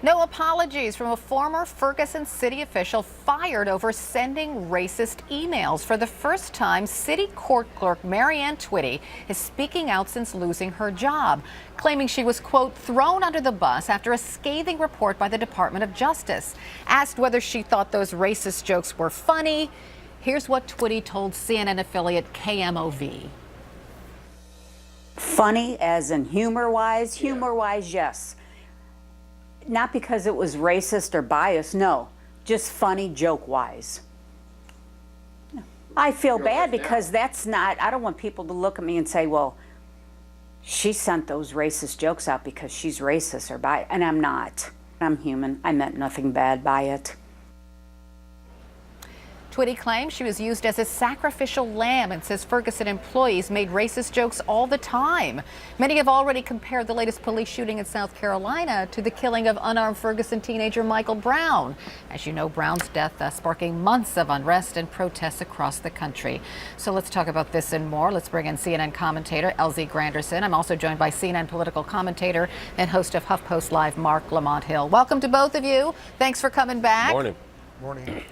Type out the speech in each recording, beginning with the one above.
No apologies from a former Ferguson city official fired over sending racist emails. For the first time, city court clerk Marianne Twitty is speaking out since losing her job, claiming she was, quote, thrown under the bus after a scathing report by the Department of Justice. Asked whether she thought those racist jokes were funny, here's what Twitty told CNN affiliate KMOV. Funny as in humor-wise? Humor-wise, yes. Not because it was racist or biased, no. Just funny joke-wise. I feel bad because that's not, I don't want people to look at me and say, well, she sent those racist jokes out because she's racist or biased. And I'm not. I'm human. I meant nothing bad by it. Twitty claims she was used as a sacrificial lamb and says Ferguson employees made racist jokes all the time. Many have already compared the latest police shooting in South Carolina to the killing of unarmed Ferguson teenager Michael Brown. As you know, Brown's death sparking months of unrest and protests across the country. So let's talk about this and more. Let's bring in CNN commentator LZ Granderson. I'm also joined by CNN political commentator and host of HuffPost Live, Marc Lamont Hill. Welcome to both of you. Thanks for coming back. Morning. Morning.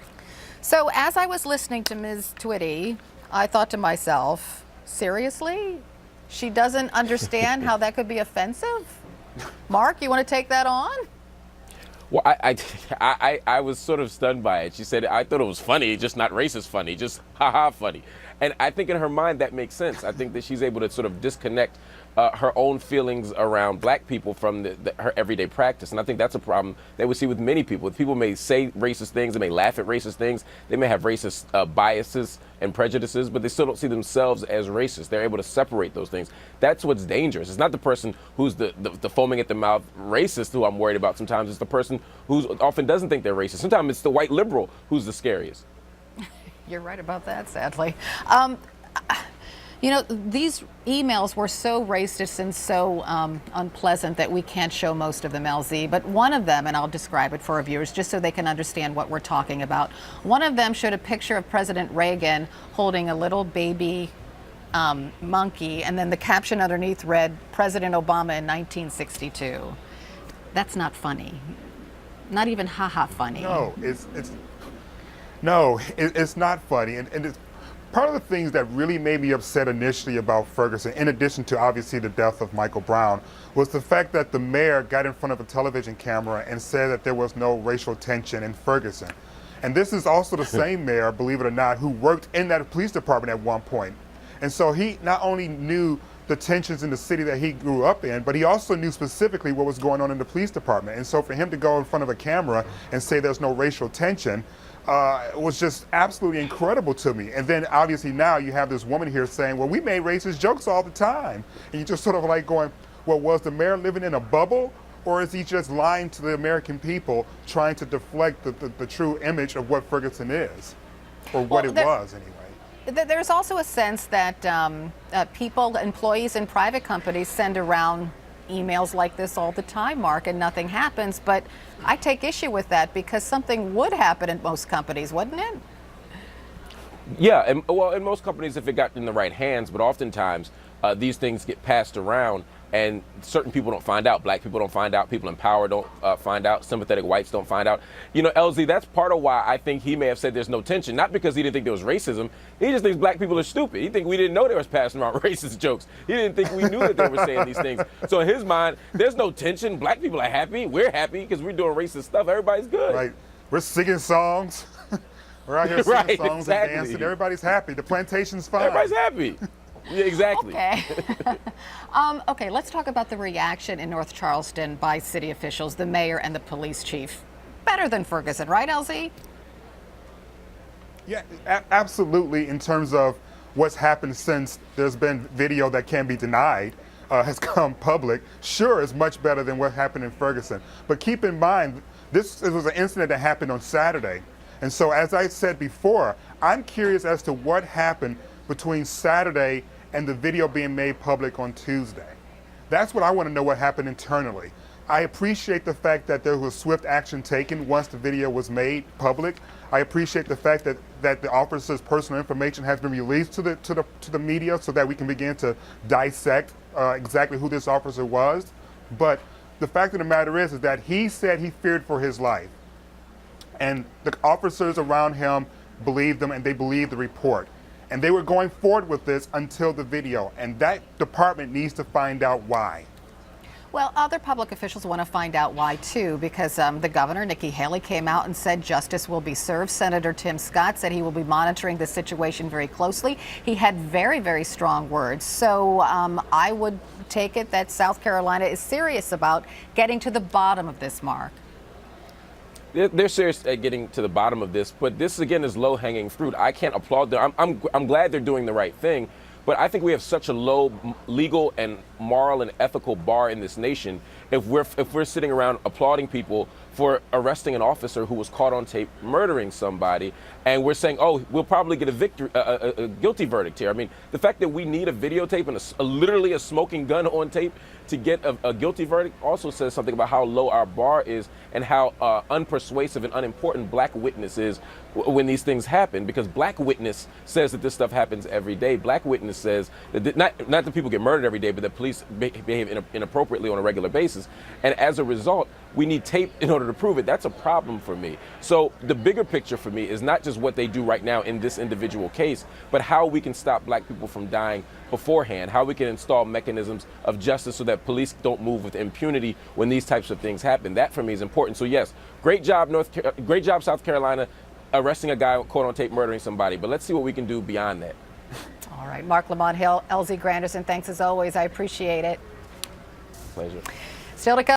So as I was listening to Ms. Twitty, I thought to myself, seriously? She doesn't understand how that could be offensive? Marc, you want to take that on? Well, I was sort of stunned by it. She said, I thought it was funny, just not racist funny, just ha-ha funny. And I think in her mind that makes sense. I think that she's able to sort of disconnect her own feelings around black people from her everyday practice. And I think that's a problem that we see with many people. People may say racist things, they may laugh at racist things, they may have racist biases and prejudices, but they still don't see themselves as racist. They're able to separate those things. That's what's dangerous. It's not the person who's the foaming at the mouth racist who I'm worried about sometimes. It's the person who often doesn't think they're racist. Sometimes it's the white liberal who's the scariest. You're right about that, sadly. You know, these emails were so racist and so unpleasant that we can't show most of them, LZ. But one of them, and I'll describe it for our viewers just so they can understand what we're talking about. One of them showed a picture of President Reagan holding a little baby monkey, and then the caption underneath read, President Obama in 1962. That's not funny. Not even ha-ha funny. No, it's not funny. And it's part of the things that really made me upset initially about Ferguson, in addition to obviously the death of Michael Brown, was the fact that the mayor got in front of a television camera and said that there was no racial tension in Ferguson. And this is also the same mayor, believe it or not, who worked in that police department at one point. And so he not only knew the tensions in the city that he grew up in, but he also knew specifically what was going on in the police department. And so for him to go in front of a camera and say there's no racial tension was just absolutely incredible to me. And then obviously now you have this woman here saying, well, we made racist jokes all the time. And you just sort of like going, well, was the mayor living in a bubble? Or is he just lying to the American people, trying to deflect the true image of what Ferguson is? Or what it was, anyway. There's also a sense that people, employees in private companies send around emails like this all the time, Marc, and nothing happens. But I take issue with that because something would happen in most companies, wouldn't it? Yeah, and well, in most companies, if it got in the right hands, but oftentimes these things get passed around and certain people don't find out. Black people don't find out. People in power don't find out. Sympathetic whites don't find out. You know, LZ, that's part of why I think he may have said there's no tension. Not because he didn't think there was racism. He just thinks black people are stupid. He thinks we didn't know they was passing around racist jokes. He didn't think we knew that they were saying these things. So in his mind, there's no tension. Black people are happy. We're happy because we're doing racist stuff. Everybody's good. Right. We're singing songs. We're out here singing songs and dancing. Everybody's happy. The plantation's fine. Everybody's happy. Yeah, exactly. Okay. Okay, let's talk about the reaction in North Charleston by city officials, the mayor and the police chief. Better than Ferguson, right, LZ? Yeah, absolutely. In terms of what's happened since there's been video that can be denied, has come public, sure, it's much better than what happened in Ferguson. But keep in mind, this was an incident that happened on Saturday. And so, as I said before, I'm curious as to what happened between Saturday and the video being made public on Tuesday. That's what I want to know, what happened internally. I appreciate the fact that there was swift action taken once the video was made public. I appreciate the fact that the officer's personal information has been released to the media so that we can begin to dissect exactly who this officer was. But the fact of the matter is that he said he feared for his life. And the officers around him believed them, and they believed the report. And they were going forward with this until the video. And that department needs to find out why. Well, other public officials want to find out why, too, because the governor, Nikki Haley, came out and said justice will be served. Senator Tim Scott said he will be monitoring the situation very closely. He had very, very strong words. So I would take it that South Carolina is serious about getting to the bottom of this, Mark. They're serious at getting to the bottom of this, but this, again, is low-hanging fruit. I can't applaud them. I'm glad they're doing the right thing. But I think we have such a low legal and moral and ethical bar in this nation if we're sitting around applauding people for arresting an officer who was caught on tape murdering somebody, and we're saying, oh, we'll probably get a guilty verdict here. I mean, the fact that we need a videotape and literally a smoking gun on tape to get a guilty verdict also says something about how low our bar is and how unpersuasive and unimportant black witness is when these things happen, because black witness says that this stuff happens every day. Black witness says that not that people get murdered every day, but that police behave inappropriately on a regular basis. And as a result, we need tape in order to prove it. That's a problem for me. So the bigger picture for me is not just what they do right now in this individual case, but how we can stop black people from dying beforehand, how we can install mechanisms of justice so that police don't move with impunity when these types of things happen. That for me is important. So yes, great job South Carolina, arresting a guy caught on tape murdering somebody, but let's see what we can do beyond that. All right, Marc, Lamont Hill, LZ Granderson, thanks as always. I appreciate it. Pleasure. Still to come.